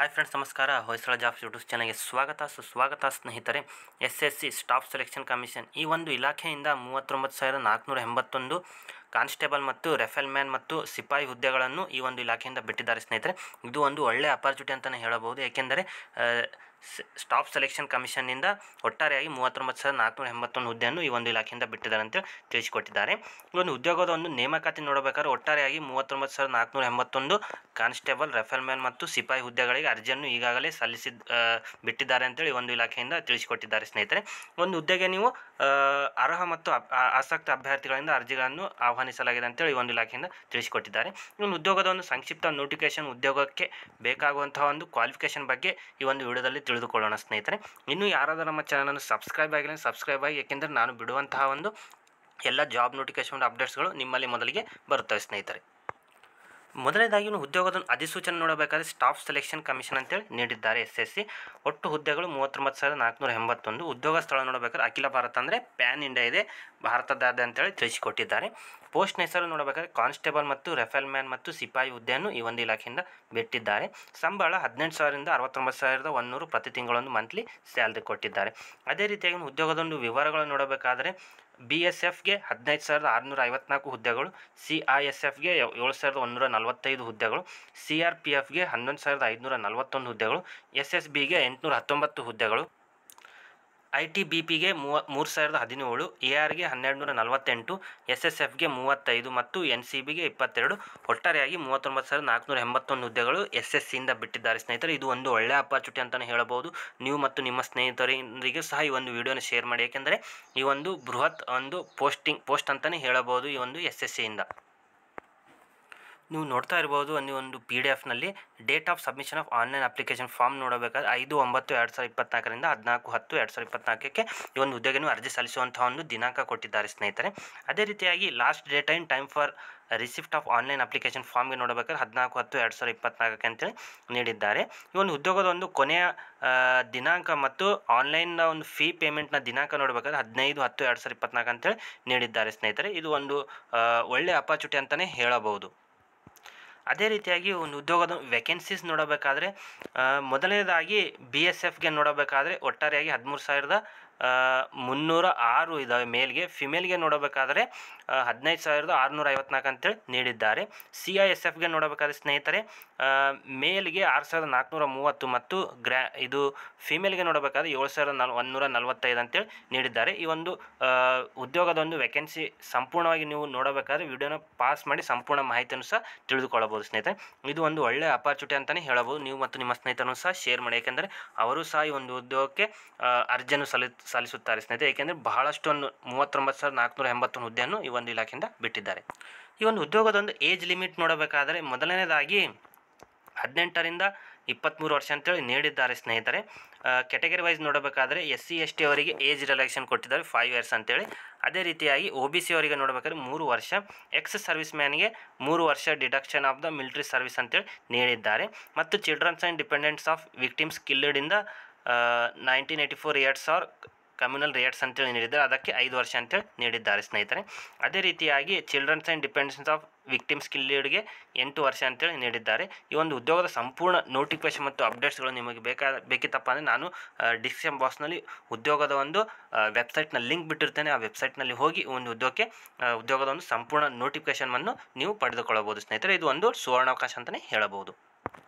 Hi friends, ನಮಸ್ಕಾರ. Hoysala jobs YouTube ಚಾನಲ್ಗೆ ಸುಸ್ವಾಗತ ಸ್ನೇಹಿತರೆ. SSC ಸ್ಟಾಫ್ ಸೆಲೆಕ್ಷನ್ ಕಮಿಷನ್ ಈ ಒಂದು ಇಲಾಖೆಯಿಂದ 39,481 ಕಾನ್ಸ್ಟೇಬಲ್ ಮತ್ತು ರೆಫೆಲ್ಮ್ಯಾನ್ ಮತ್ತು ಸಿಪಾಯಿ ಹುದ್ದೆಗಳನ್ನು ಈ ಒಂದು ಇಲಾಖೆಯಿಂದ ಬಿಟ್ಟಿದ್ದಾರೆ ಸ್ನೇಹಿತರೆ. ಇದು ಒಂದು ಒಳ್ಳೆಯ ಅಪಾರ್ಚುನಿಟಿ ಅಂತಲೇ ಹೇಳಬಹುದು. ಏಕೆಂದರೆ ಸ್ಟಾಫ್ ಸೆಲೆಕ್ಷನ್ ಕಮಿಷನ್ನಿಂದ ಒಟ್ಟಾರೆಯಾಗಿ 39,481 ಹುದ್ದೆಯನ್ನು ಈ ಒಂದು ಇಲಾಖೆಯಿಂದ ಬಿಟ್ಟಿದ್ದಾರೆ ಅಂತೇಳಿ ತಿಳಿಸಿಕೊಟ್ಟಿದ್ದಾರೆ. ಈ ಒಂದು ಉದ್ಯೋಗದ ಒಂದು ನೇಮಕಾತಿ ನೋಡಬೇಕಾದ್ರೆ ಒಟ್ಟಾರೆಯಾಗಿ 39,481 ಕಾನ್ಸ್ಟೇಬಲ್, ರೆಫೆಲ್ಮ್ಯಾನ್ ಮತ್ತು ಸಿಪಾಯಿ ಹುದ್ದೆಗಳಿಗೆ ಅರ್ಜಿಯನ್ನು ಈಗಾಗಲೇ ಬಿಟ್ಟಿದ್ದಾರೆ ಅಂತೇಳಿ ಒಂದು ಇಲಾಖೆಯಿಂದ ತಿಳಿಸಿಕೊಟ್ಟಿದ್ದಾರೆ ಸ್ನೇಹಿತರೆ. ಒಂದು ಹುದ್ದೆಗೆ ನೀವು ಅರ್ಹ ಮತ್ತು ಆಸಕ್ತ ಅಭ್ಯರ್ಥಿಗಳಿಂದ ಅರ್ಜಿಗಳನ್ನು ಆಹ್ವಾನಿಸಲಾಗಿದೆ ಅಂತೇಳಿ ಒಂದು ಇಲಾಖೆಯಿಂದ ತಿಳಿಸಿಕೊಟ್ಟಿದ್ದಾರೆ. ಈ ಒಂದು ಉದ್ಯೋಗದ ಒಂದು ಸಂಕ್ಷಿಪ್ತ ನೋಟಿಫಿಕೇಶನ್, ಉದ್ಯೋಗಕ್ಕೆ ಬೇಕಾಗುವಂತಹ ಒಂದು ಕ್ವಾಲಿಫಿಕೇಶನ್ ಬಗ್ಗೆ ಈ ಒಂದು ವಿಡಿಯೋದಲ್ಲಿ ತಿಳಿದುಕೊಳ್ಳೋಣ ಸ್ನೇಹಿತರೆ. ಇನ್ನೂ ಯಾರಾದರೂ ನಮ್ಮ ಚಾನಲನ್ನು ಸಬ್ಸ್ಕ್ರೈಬ್ ಆಗಿಲ್ಲ ಸಬ್ಸ್ಕ್ರೈಬ್ ಆಗಿ, ಏಕೆಂದರೆ ನಾನು ಬಿಡುವಂತಹ ಒಂದು ಎಲ್ಲ ಜಾಬ್ ನೋಟಿಫಿಕೇಶನ್ ಅಪ್ಡೇಟ್ಸ್ಗಳು ನಿಮ್ಮಲ್ಲಿ ಮೊದಲಿಗೆ ಬರುತ್ತವೆ ಸ್ನೇಹಿತರೆ. ಮೊದಲನೇದಾಗಿ ಉದ್ಯೋಗದ ಅಧಿಸೂಚನೆ ನೋಡಬೇಕಾದ್ರೆ ಸ್ಟಾಫ್ ಸೆಲೆಕ್ಷನ್ ಕಮಿಷನ್ ಅಂತೇಳಿ ನೀಡಿದ್ದಾರೆ. SSC ಒಟ್ಟು ಹುದ್ದೆಗಳು 39,481. ಉದ್ಯೋಗ ಸ್ಥಳ ನೋಡಬೇಕಾದ್ರೆ ಅಖಿಲ ಭಾರತ ಅಂದರೆ ಪ್ಯಾನ್ ಇಂಡಿಯಾ ಇದೆ, ಭಾರತದಾದ್ಯಂತ ಅಂತೇಳಿ ತಿಳಿಸಿಕೊಟ್ಟಿದ್ದಾರೆ. ಪೋಸ್ಟ್ನ ಹೆಸರು ನೋಡಬೇಕಾದ್ರೆ ಕಾನ್ಸ್ಟೇಬಲ್ ಮತ್ತು ರೆಫೆಲ್ಮ್ಯಾನ್ ಮತ್ತು ಸಿಪಾಯಿ ಹುದ್ದೆಯನ್ನು ಈ ಒಂದು ಇಲಾಖೆಯಿಂದ ಬಿಟ್ಟಿದ್ದಾರೆ. ಸಂಬಳ 18,000ರಿಂದ 69,100 ಪ್ರತಿ ತಿಂಗಳೊಂದು ಮಂತ್ಲಿ ಸ್ಯಾಲ್ರಿ ಕೊಟ್ಟಿದ್ದಾರೆ. ಅದೇ ರೀತಿಯಾಗಿ ಉದ್ಯೋಗದೊಂದು ವಿವರಗಳು ನೋಡಬೇಕಾದರೆ BSFಗೆ 15,654 ಹುದ್ದೆಗಳು, CISFಗೆ 7,145 ಹುದ್ದೆಗಳು, CRPFಗೆ 11,541 ಹುದ್ದೆಗಳು, SSBಗೆ 819 ಹುದ್ದೆಗಳು, ITBPಗೆ 3,017, ARಗೆ 1,248, SSFಗೆ 35 ಮತ್ತು NCBಗೆ 22. ಒಟ್ಟಾರೆಯಾಗಿ 39,481 ಹುದ್ದೆಗಳು SSCಯಿಂದ ಬಿಟ್ಟಿದ್ದಾರೆ ಸ್ನೇಹಿತರೆ. ಇದು ಒಂದು ಒಳ್ಳೆಯ ಅಪಾರ್ಚುನಿಟಿ ಅಂತಲೇ ಹೇಳಬಹುದು. ನೀವು ಮತ್ತು ನಿಮ್ಮ ಸ್ನೇಹಿತರಿಗೆ ಸಹ ಈ ಒಂದು ವಿಡಿಯೋನ ಶೇರ್ ಮಾಡಿ, ಏಕೆಂದರೆ ಈ ಒಂದು ಬೃಹತ್ ಒಂದು ಪೋಸ್ಟ್ ಅಂತಲೇ ಹೇಳಬಹುದು ಈ ಒಂದು SSCಯಿಂದ. ನೀವು ನೋಡ್ತಾ ಇರ್ಬೋದು ಒಂದು PDF-ನಲ್ಲಿ date of submission of online application form ನೋಡಬೇಕಾದ್ರೆ 5/9/2024ರಿಂದ 14/10/2024ಕ್ಕೆ ಈ ಒಂದು ಹುದ್ದೆಗೆ ಅರ್ಜಿ ಸಲ್ಲಿಸುವಂತಹ ಒಂದು ದಿನಾಂಕ ಕೊಟ್ಟಿದ್ದಾರೆ ಸ್ನೇಹಿತರೆ. ಅದೇ ರೀತಿಯಾಗಿ last date and time for receipt of online application ಫಾರ್ಮ್ಗೆ ನೋಡಬೇಕಾದ್ರೆ 14/10/2024 ಅಂತೇಳಿ ನೀಡಿದ್ದಾರೆ. ಈ ಒಂದು ಉದ್ಯೋಗದ ಒಂದು ಕೊನೆಯ ದಿನಾಂಕ ಮತ್ತು ಆನ್ಲೈನ್ನ ಒಂದು ಫೀ ಪೇಮೆಂಟ್ನ ದಿನಾಂಕ ನೋಡಬೇಕಾದ್ರೆ 15/10/2024 ಅಂತೇಳಿ ನೀಡಿದ್ದಾರೆ ಸ್ನೇಹಿತರೆ. ಇದು ಒಂದು ಒಳ್ಳೆಯ ಅಪಾರ್ಚುನಿಟಿ ಅಂತಲೇ ಹೇಳಬಹುದು. ಅದೇ ರೀತಿಯಾಗಿ ಒಂದು ಉದ್ಯೋಗದ ವೇಕೆನ್ಸೀಸ್ ನೋಡಬೇಕಾದ್ರೆ ಮೊದಲನೇದಾಗಿ BSFಗೆ ನೋಡಬೇಕಾದ್ರೆ ಒಟ್ಟಾರೆಯಾಗಿ 13,306 ಇದ್ದಾವೆ ಮೇಲ್ಗೆ. ಫಿಮೇಲ್ಗೆ ನೋಡಬೇಕಾದ್ರೆ 15,654 ಅಂತೇಳಿ ನೀಡಿದ್ದಾರೆ. CISFಗೆ ನೋಡಬೇಕಾದ್ರೆ ಸ್ನೇಹಿತರೆ ಮೇಲ್ಗೆ 6,430 ಮತ್ತು ಇದು ಫಿಮೇಲ್ಗೆ ನೋಡಬೇಕಾದ್ರೆ 7,145 ಅಂತೇಳಿ ನೀಡಿದ್ದಾರೆ. ಈ ಒಂದು ಉದ್ಯೋಗದ ಒಂದು ವೇಕೆನ್ಸಿ ಸಂಪೂರ್ಣವಾಗಿ ನೀವು ನೋಡಬೇಕಾದ್ರೆ ವಿಡಿಯೋನ ಪಾಸ್ ಮಾಡಿ ಸಂಪೂರ್ಣ ಮಾಹಿತಿಯನ್ನು ಸಹ ತಿಳಿದುಕೊಳ್ಳಬಹುದು ಸ್ನೇಹಿತರೆ. ಇದು ಒಂದು ಒಳ್ಳೆಯ ಅಪಾರ್ಚುನಿಟಿ ಅಂತಲೇ ಹೇಳಬಹುದು. ನೀವು ಮತ್ತು ನಿಮ್ಮ ಸ್ನೇಹಿತರನ್ನು ಸಹ ಶೇರ್ ಮಾಡಿ, ಏಕೆಂದರೆ ಅವರು ಸಹ ಈ ಒಂದು ಉದ್ಯೋಗಕ್ಕೆ ಅರ್ಜಿಯನ್ನು ಸಲ್ಲಿಸುತ್ತಾರೆ ಸ್ನೇಹಿತರೆ. ಏಕೆಂದರೆ ಬಹಳಷ್ಟು 39,481 ಹುದ್ದೆಯನ್ನು ಈ ಒಂದು ಇಲಾಖೆಯಿಂದ ಬಿಟ್ಟಿದ್ದಾರೆ. ಈ ಒಂದು ಉದ್ಯೋಗದ ಒಂದು ಏಜ್ ಲಿಮಿಟ್ ನೋಡಬೇಕಾದರೆ ಮೊದಲನೇದಾಗಿ 18ರಿಂದ 23 ವರ್ಷ ಅಂತೇಳಿ ನೀಡಿದ್ದಾರೆ ಸ್ನೇಹಿತರೆ. ಕ್ಯಾಟಗರಿ ವೈಸ್ ನೋಡಬೇಕಾದ್ರೆ SC/ST ಅವರಿಗೆ ಏಜ್ ರಿಲ್ಯಾಕ್ಸೇಷನ್ ಕೊಟ್ಟಿದ್ದಾರೆ 5 ಇಯರ್ಸ್ ಅಂತೇಳಿ. ಅದೇ ರೀತಿಯಾಗಿ OBC ಅವರಿಗೆ ನೋಡಬೇಕಾದ್ರೆ 3 ವರ್ಷ, ಎಕ್ಸ್ ಸರ್ವಿಸ್ ಮ್ಯಾನ್ಗೆ 3 ವರ್ಷ deduction of the military service ಅಂತೇಳಿ ನೀಡಿದ್ದಾರೆ. ಮತ್ತು childrens and dependents of victims ಕಿಲ್ಡ್ಯಿಂದ 1984 ಇಯರ್ಸ್ ಆರ್ ಕಮ್ಯುನಲ್ ರೇಟ್ಸ್ ಅಂತೇಳಿ ನೀಡಿದ್ದಾರೆ. ಅದಕ್ಕೆ 5 ವರ್ಷ ಅಂತೇಳಿ ನೀಡಿದ್ದಾರೆ ಸ್ನೇಹಿತರೆ. ಅದೇ ರೀತಿಯಾಗಿ childrens and dependents of victims ಕಿಲ್ಡ್ಗೆ 8 ವರ್ಷ ಅಂತೇಳಿ ನೀಡಿದ್ದಾರೆ. ಈ ಒಂದು ಉದ್ಯೋಗದ ಸಂಪೂರ್ಣ ನೋಟಿಫಿಕೇಶನ್ ಮತ್ತು ಅಪ್ಡೇಟ್ಸ್ಗಳು ನಿಮಗೆ ಬೇಕಿತ್ತಪ್ಪ ಅಂದರೆ ನಾನು ಡಿಸ್ಕ್ರಿಪ್ಷನ್ ಬಾಕ್ಸ್ನಲ್ಲಿ ಉದ್ಯೋಗದ ಒಂದು ವೆಬ್ಸೈಟ್ನ ಲಿಂಕ್ ಬಿಟ್ಟಿರ್ತೇನೆ. ಆ ವೆಬ್ಸೈಟ್ನಲ್ಲಿ ಹೋಗಿ ಒಂದು ಉದ್ಯೋಗದ ಒಂದು ಸಂಪೂರ್ಣ ನೋಟಿಫಿಕೇಶನನ್ನು ನೀವು ಪಡೆದುಕೊಳ್ಳಬಹುದು ಸ್ನೇಹಿತರೆ. ಇದು ಒಂದು ಸುವರ್ಣಾವಕಾಶ ಅಂತಲೇ ಹೇಳಬಹುದು.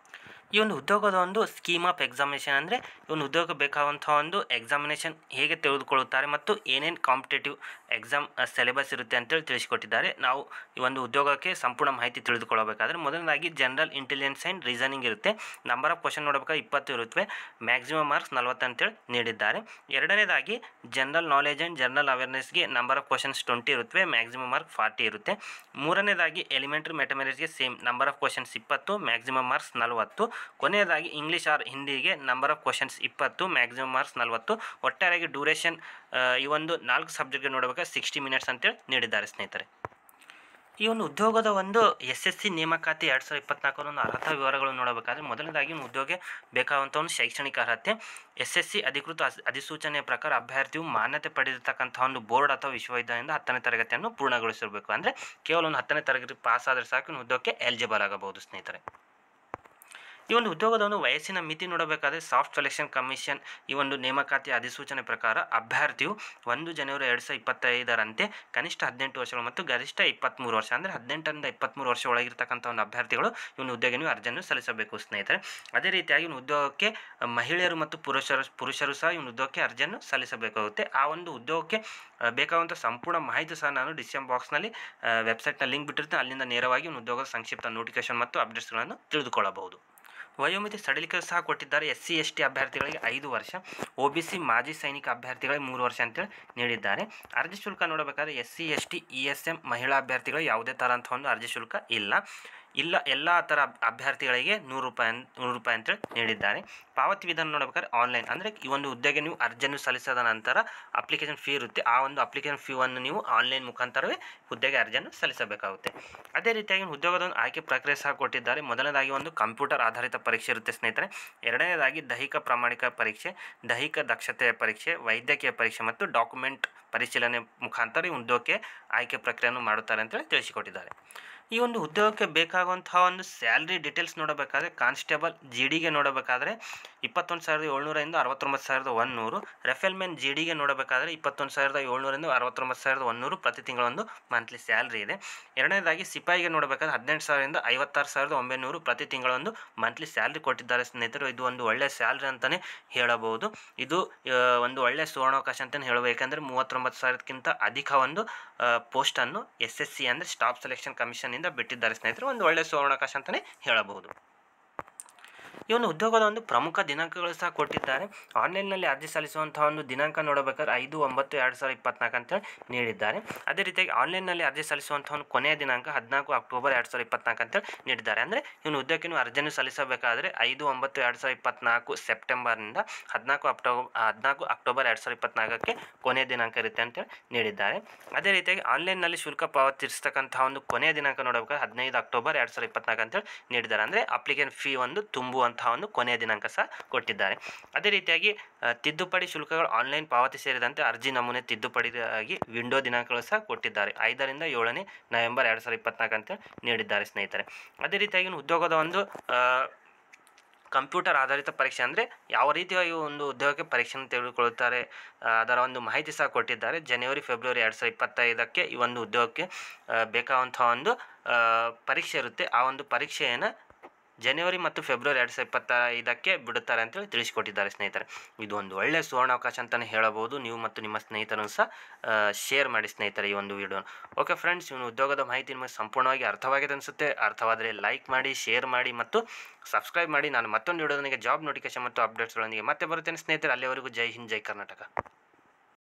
ಈ ಒಂದು ಉದ್ಯೋಗದ ಒಂದು ಸ್ಕೀಮ್ ಆಫ್ ಎಕ್ಸಾಮಿನೇಷನ್ ಅಂದರೆ ಈ ಒಂದು ಉದ್ಯೋಗ ಬೇಕಾಗುವಂಥ ಒಂದು ಎಕ್ಸಾಮಿನೇಷನ್ ಹೇಗೆ ತೆಗೆದುಕೊಳ್ಳುತ್ತಾರೆ ಮತ್ತು ಏನೇನು ಕಾಂಪಿಟೇಟಿವ್ ಎಕ್ಸಾಮ್ ಸಿಲೆಬಸ್ ಇರುತ್ತೆ ಅಂತೇಳಿ ತಿಳಿಸಿಕೊಟ್ಟಿದ್ದಾರೆ. ನಾವು ಈ ಒಂದು ಉದ್ಯೋಗಕ್ಕೆ ಸಂಪೂರ್ಣ ಮಾಹಿತಿ ತಿಳಿದುಕೊಳ್ಳಬೇಕಾದ್ರೆ ಮೊದಲನೇದಾಗಿ ಜನರಲ್ ಇಂಟೆಲಿಜೆನ್ಸ್ ಆ್ಯಂಡ್ ರೀಸನಿಂಗ್ ಇರುತ್ತೆ. ನಂಬರ್ ಆಫ್ ಕ್ವಶನ್ ನೋಡಬೇಕಾದ್ರೆ 20 ಇರುತ್ತವೆ, ಮ್ಯಾಕ್ಸಿಮಮ್ ಮಾರ್ಕ್ಸ್ 40 ಅಂತೇಳಿ ನೀಡಿದ್ದಾರೆ. ಎರಡನೇದಾಗಿ ಜನರಲ್ ನಾಲೆಜ್ ಆ್ಯಂಡ್ ಜನರಲ್ ಅವೇರ್ನೆಸ್ಗೆ ನಂಬರ್ ಆಫ್ ಕ್ವಶನ್ಸ್ 20 ಇರುತ್ತವೆ, ಮ್ಯಾಕ್ಸಿಮಮ್ ಮಾರ್ಕ್ 40 ಇರುತ್ತೆ. ಮೂರನೇದಾಗಿ ಎಲಿಮೆಂಟ್ರಿ ಮ್ಯಾಥಮೆಟಿಕ್ಸ್ಗೆ same number of questions 20, maximum marks 40. ಕೊನೆಯದಾಗಿ ಇಂಗ್ಲೀಷ್ ಆರ್ ಹಿಂದಿಗೆ number of questions 20, maximum marks 40. ಒಟ್ಟಾರೆಯಾಗಿ ಡ್ಯೂರೇಷನ್ ಈ ಒಂದು 4 ಸಬ್ಜೆಕ್ಟ್ಗೆ ನೋಡಬೇಕಾದ್ರೆ 60 ಮಿನಿಟ್ಸ್ ಅಂತೇಳಿ ನೀಡಿದ್ದಾರೆ ಸ್ನೇಹಿತರೆ. ಈ ಒಂದು ಉದ್ಯೋಗದ ಒಂದು SSC ನೇಮಕಾತಿ 2024 ಒಂದು ಅರ್ಹತಾ ವಿವರಗಳು ನೋಡಬೇಕಾದ್ರೆ ಮೊದಲನೇದಾಗಿ ಉದ್ಯೋಗ ಬೇಕಾಗುವಂಥ ಒಂದು ಶೈಕ್ಷಣಿಕ ಅರ್ಹತೆ. SSC ಅಧಿಕೃತ ಅಧಿಸೂಚನೆಯ ಪ್ರಕಾರ ಅಭ್ಯರ್ಥಿಯು ಮಾನ್ಯತೆ ಪಡೆದಿರ್ತಕ್ಕಂಥ ಒಂದು ಬೋರ್ಡ್ ಅಥವಾ ವಿಶ್ವವಿದ್ಯಾಲಯದಿಂದ 10ನೇ ತರಗತಿಯನ್ನು ಪೂರ್ಣಗೊಳಿಸಿರಬೇಕು. ಅಂದರೆ ಕೇವಲ ಒಂದು 10ನೇ ತರಗತಿ ಪಾಸ್ ಆದರೆ ಸಾಕು ಉದ್ಯೋಗಕ್ಕೆ ಎಲಿಜಿಬಲ್ ಆಗಬಹುದು ಸ್ನೇಹಿತರೆ. ಈ ಒಂದು ಉದ್ಯೋಗದ ವಯಸ್ಸಿನ ಮಿತಿ ನೋಡಬೇಕಾದ್ರೆ ಸಾಫ್ಟ್ ಸೆಲೆಕ್ಷನ್ ಕಮಿಷನ್ ಈ ಒಂದು ನೇಮಕಾತಿ ಅಧಿಸೂಚನೆ ಪ್ರಕಾರ ಅಭ್ಯರ್ಥಿಯು 1 ಜನವರಿ 2025ರಂತೆ ಕನಿಷ್ಠ 18 ವರ್ಷಗಳು ಮತ್ತು ಗರಿಷ್ಠ 23 ವರ್ಷ ಅಂದರೆ 18ರಿಂದ 23 ವರ್ಷ ಒಳಗಿರ್ತಕ್ಕಂಥ ಒಂದು ಅಭ್ಯರ್ಥಿಗಳು ಇವನು ಹುದ್ದೆಗೆ ನೀವು ಅರ್ಜಿಯನ್ನು ಸಲ್ಲಿಸಬೇಕು ಸ್ನೇಹಿತರೆ. ಅದೇ ರೀತಿಯಾಗಿ ಇವನು ಉದ್ಯೋಗಕ್ಕೆ ಮಹಿಳೆಯರು ಮತ್ತು ಪುರುಷರು ಸಹ ಇವನು ಉದ್ಯೋಗಕ್ಕೆ ಅರ್ಜಿಯನ್ನು ಸಲ್ಲಿಸಬೇಕಾಗುತ್ತೆ. ಆ ಒಂದು ಉದ್ಯೋಗಕ್ಕೆ ಬೇಕಾಗುವಂಥ ಸಂಪೂರ್ಣ ಮಾಹಿತಿ ಸಹ ನಾನು ಡಿಸ್ಕ್ರಿಪ್ಷನ್ ಬಾಕ್ಸ್ನಲ್ಲಿ ವೆಬ್ಸೈಟ್ನ ಲಿಂಕ್ ಬಿಟ್ಟಿರ್ತೀನಿ. ಅಲ್ಲಿಂದ ನೇರವಾಗಿ ಇವನು ಉದ್ಯೋಗದ ಸಂಕ್ಷಿಪ್ತ ನೋಟಿಫಿಕೇಶನ್ ಮತ್ತು ಅಪ್ಡೇಟ್ಸ್ಗಳನ್ನು ತಿಳಿದುಕೊಳ್ಳಬಹುದು. ವಯೋಮಿತಿ ಸಡಿಲಿಕೆ ಸಹ ಕೊಟ್ಟಿದ್ದಾರೆ. SC/ST ಅಭ್ಯರ್ಥಿಗಳಿಗೆ 5 ವರ್ಷ, OBC ಮಾಜಿ ಸೈನಿಕ ಅಭ್ಯರ್ಥಿಗಳಿಗೆ 3 ವರ್ಷ ಅಂತೇಳಿ ನೀಡಿದ್ದಾರೆ. ಅರ್ಜಿ ಶುಲ್ಕ ನೋಡಬೇಕಾದ್ರೆ SC/ST ESM ಮಹಿಳಾ ಅಭ್ಯರ್ಥಿಗಳಿಗೆ ಯಾವುದೇ ಥರ ಅಂತ ಒಂದು ಅರ್ಜಿ ಶುಲ್ಕ ಇಲ್ಲ ಎಲ್ಲ ಥರ ಅಭ್ಯರ್ಥಿಗಳಿಗೆ 100 ರೂಪಾಯಿ ಅಂತೇಳಿ ನೀಡಿದ್ದಾರೆ. ಪಾವತಿ ವಿಧಾನ ನೋಡಬೇಕಾದ್ರೆ ಆನ್ಲೈನ್ ಅಂದರೆ ಈ ಒಂದು ಹುದ್ದೆಗೆ ನೀವು ಅರ್ಜಿಯನ್ನು ಸಲ್ಲಿಸಿದ ನಂತರ ಅಪ್ಲಿಕೇಶನ್ ಫೀ ಇರುತ್ತೆ. ಆ ಒಂದು ಅಪ್ಲಿಕೇಶನ್ ಫೀವನ್ನು ನೀವು ಆನ್ಲೈನ್ ಮುಖಾಂತರವೇ ಹುದ್ದೆಗೆ ಅರ್ಜಿಯನ್ನು ಸಲ್ಲಿಸಬೇಕಾಗುತ್ತೆ. ಅದೇ ರೀತಿಯಾಗಿ ಉದ್ಯೋಗದ ಆಯ್ಕೆ ಪ್ರಕ್ರಿಯೆ ಸಹ ಕೊಟ್ಟಿದ್ದಾರೆ. ಮೊದಲನೇದಾಗಿ ಒಂದು ಕಂಪ್ಯೂಟರ್ ಆಧಾರಿತ ಪರೀಕ್ಷೆ ಇರುತ್ತೆ ಸ್ನೇಹಿತರೆ. ಎರಡನೇದಾಗಿ ದೈಹಿಕ ಪ್ರಾಮಾಣಿಕ ಪರೀಕ್ಷೆ, ದೈಹಿಕ ದಕ್ಷತೆಯ ಪರೀಕ್ಷೆ, ವೈದ್ಯಕೀಯ ಪರೀಕ್ಷೆ ಮತ್ತು ಡಾಕ್ಯುಮೆಂಟ್ ಪರಿಶೀಲನೆ ಮುಖಾಂತರ ಈ ಉದ್ಯೋಗಕ್ಕೆ ಆಯ್ಕೆ ಪ್ರಕ್ರಿಯೆಯನ್ನು ಮಾಡುತ್ತಾರೆ ಅಂತೇಳಿ ತಿಳಿಸಿಕೊಟ್ಟಿದ್ದಾರೆ. ಈ ಒಂದು ಉದ್ಯೋಗಕ್ಕೆ ಬೇಕಾಗುವಂತಹ ಒಂದು ಸ್ಯಾಲ್ರಿ ಡೀಟೇಲ್ಸ್ ನೋಡಬೇಕಾದ್ರೆ ಕಾನ್ಸ್ಟೇಬಲ್ GDಗೆ ನೋಡಬೇಕಾದ್ರೆ 21,700ರಿಂದ 69,100, ರೆಫೆಲ್ಮೆನ್ GDಗೆ ನೋಡಬೇಕಾದ್ರೆ 21,700ರಿಂದ 69,100 ಪ್ರತಿ ತಿಂಗಳ ಒಂದು ಮಂತ್ಲಿ ಸ್ಯಾಲ್ರಿ ಇದೆ. ಎರಡನೇದಾಗಿ ಸಿಪಾಯಿಗೆ ನೋಡಬೇಕಾದ್ರೆ 18,000ರಿಂದ 56,900 ಪ್ರತಿ ತಿಂಗಳ ಒಂದು ಮಂತ್ಲಿ ಸ್ಯಾಲ್ರಿ ಕೊಟ್ಟಿದ್ದಾರೆ ಸ್ನೇಹಿತರು. ಇದು ಒಂದು ಒಳ್ಳೆಯ ಸ್ಯಾಲ್ರಿ ಅಂತಲೇ ಹೇಳಬಹುದು. ಇದು ಒಂದು ಒಳ್ಳೆಯ ಸುವರ್ಣಾವಕಾಶ ಅಂತಲೇ ಹೇಳಬಹುದು. ಯಾಕಂದರೆ 39,000ಕ್ಕಿಂತ ಅಧಿಕ ಒಂದು ಪೋಸ್ಟನ್ನು SSC ಅಂದರೆ ಸ್ಟಾಫ್ ಸೆಲೆಕ್ಷನ್ ಕಮಿಷನ್ನಿಂದ ಬಿಟ್ಟಿದ್ದಾರೆ ಸ್ನೇಹಿತರು. ಒಂದು ಒಳ್ಳೆಯ ಸುವರ್ಣಾವಕಾಶ ಅಂತಲೇ ಹೇಳಬಹುದು. ಈ ಒಂದು ಉದ್ಯೋಗದ ಒಂದು ಪ್ರಮುಖ ದಿನಾಂಕಗಳು ಸಹ ಕೊಟ್ಟಿದ್ದಾರೆ. ಆನ್ಲೈನ್ನಲ್ಲಿ ಅರ್ಜಿ ಸಲ್ಲಿಸುವಂತಹ ಒಂದು ದಿನಾಂಕ ನೋಡಬೇಕಾದ್ರೆ 5/9/2024 ಅಂತೇಳಿ ನೀಡಿದ್ದಾರೆ. ಅದೇ ರೀತಿಯಾಗಿ ಆನ್ಲೈನ್ನಲ್ಲಿ ಅರ್ಜಿ ಸಲ್ಲಿಸುವಂತಹ ಒಂದು ಕೊನೆಯ ದಿನಾಂಕ 14 ಅಕ್ಟೋಬರ್ 2024 ಅಂತೇಳಿ ನೀಡಿದ್ದಾರೆ. ಅಂದರೆ ಇವನು ಉದ್ಯೋಗಕ್ಕೆ ನೀವು ಅರ್ಜಿಯನ್ನು ಸಲ್ಲಿಸಬೇಕಾದ್ರೆ 5/9/2024 ಸೆಪ್ಟೆಂಬರ್ನಿಂದ 14 ಅಕ್ಟೋಬರ್ 2024ಕ್ಕೆ ಕೊನೆಯ ದಿನಾಂಕ ಇರುತ್ತೆ ಅಂತೇಳಿ ನೀಡಿದ್ದಾರೆ. ಅದೇ ರೀತಿಯಾಗಿ ಆನ್ಲೈನ್ನಲ್ಲಿ ಶುಲ್ಕ ಪಾವತಿಸ್ತಕ್ಕಂತಹ ಒಂದು ಕೊನೆಯ ದಿನಾಂಕ ನೋಡಬೇಕಾದ್ರೆ 15 ಅಕ್ಟೋಬರ್ 2024 ಅಂತೇಳಿ ನೀಡಿದ್ದಾರೆ. ಅಂದರೆ ಅಪ್ಲಿಕೇಶನ್ ಫೀ ಒಂದು ತುಂಬುವಂತಹ ಒಂದು ಕೊನೆಯ ದಿನಾಂಕ ಸಹ ಕೊಟ್ಟಿದ್ದಾರೆ. ಅದೇ ರೀತಿಯಾಗಿ ತಿದ್ದುಪಡಿ ಶುಲ್ಕಗಳು ಆನ್ಲೈನ್ ಪಾವತಿ ಸೇರಿದಂತೆ ಅರ್ಜಿ ನಮೂನೆ ತಿದ್ದುಪಡಿಯಾಗಿ ವಿಂಡೋ ದಿನಾಂಕಗಳು ಸಹ ಕೊಟ್ಟಿದ್ದಾರೆ. 5ರಿಂದ 7ನೇ ನವೆಂಬರ್ 2024 ಅಂತೇಳಿ ನೀಡಿದ್ದಾರೆ ಸ್ನೇಹಿತರೆ. ಅದೇ ರೀತಿಯಾಗಿ ಉದ್ಯೋಗದ ಒಂದು ಕಂಪ್ಯೂಟರ್ ಆಧಾರಿತ ಪರೀಕ್ಷೆ ಅಂದರೆ ಯಾವ ರೀತಿಯಾಗಿ ಒಂದು ಉದ್ಯೋಗಕ್ಕೆ ಪರೀಕ್ಷೆಯನ್ನು ತೆಗೆದುಕೊಳ್ಳುತ್ತಾರೆ ಅದರ ಒಂದು ಮಾಹಿತಿ ಸಹ ಕೊಟ್ಟಿದ್ದಾರೆ. ಜನವರಿ ಫೆಬ್ರವರಿ 2025ಕ್ಕೆ ಈ ಒಂದು ಉದ್ಯೋಗಕ್ಕೆ ಬೇಕಾದಂಥ ಒಂದು ಪರೀಕ್ಷೆ ಇರುತ್ತೆ. ಆ ಒಂದು ಪರೀಕ್ಷೆಯನ್ನು ಜನವರಿ ಮತ್ತು ಫೆಬ್ರವರಿ 2025ಕ್ಕೆ ಬಿಡುತ್ತಾರೆ ಅಂತೇಳಿ ತಿಳಿಸಿಕೊಟ್ಟಿದ್ದಾರೆ ಸ್ನೇಹಿತರೆ. ಇದು ಒಂದು ಒಳ್ಳೆಯ ಸುವರ್ಣಾವಕಾಶ ಅಂತಲೇ ಹೇಳಬಹುದು. ನೀವು ಮತ್ತು ನಿಮ್ಮ ಸ್ನೇಹಿತರನ್ನು ಸಹ ಶೇರ್ ಮಾಡಿ ಸ್ನೇಹಿತರೆ ಈ ಒಂದು ವಿಡಿಯೋನ. ಓಕೆ ಫ್ರೆಂಡ್ಸ್, ಇವನು ಉದ್ಯೋಗದ ಮಾಹಿತಿ ನಿಮಗೆ ಸಂಪೂರ್ಣವಾಗಿ ಅರ್ಥವಾಗಿದೆ ಅನಿಸುತ್ತೆ. ಅರ್ಥವಾದರೆ ಲೈಕ್ ಮಾಡಿ, ಶೇರ್ ಮಾಡಿ ಮತ್ತು ಸಬ್ಸ್ಕ್ರೈಬ್ ಮಾಡಿ. ನಾನು ಮತ್ತೊಂದು ವಿಡಿಯೋದೊಂದಿಗೆ ಜಾಬ್ ನೋಟಿಫಿಕೇಶನ್ ಮತ್ತು ಅಪ್ಡೇಟ್ಸ್ಗಳೊಂದಿಗೆ ಮತ್ತೆ ಬರುತ್ತೇನೆ ಸ್ನೇಹಿತರೆ. ಅಲ್ಲಿವರೆಗೂ ಜೈ ಹಿಂದ್, ಜೈ ಕರ್ನಾಟಕ.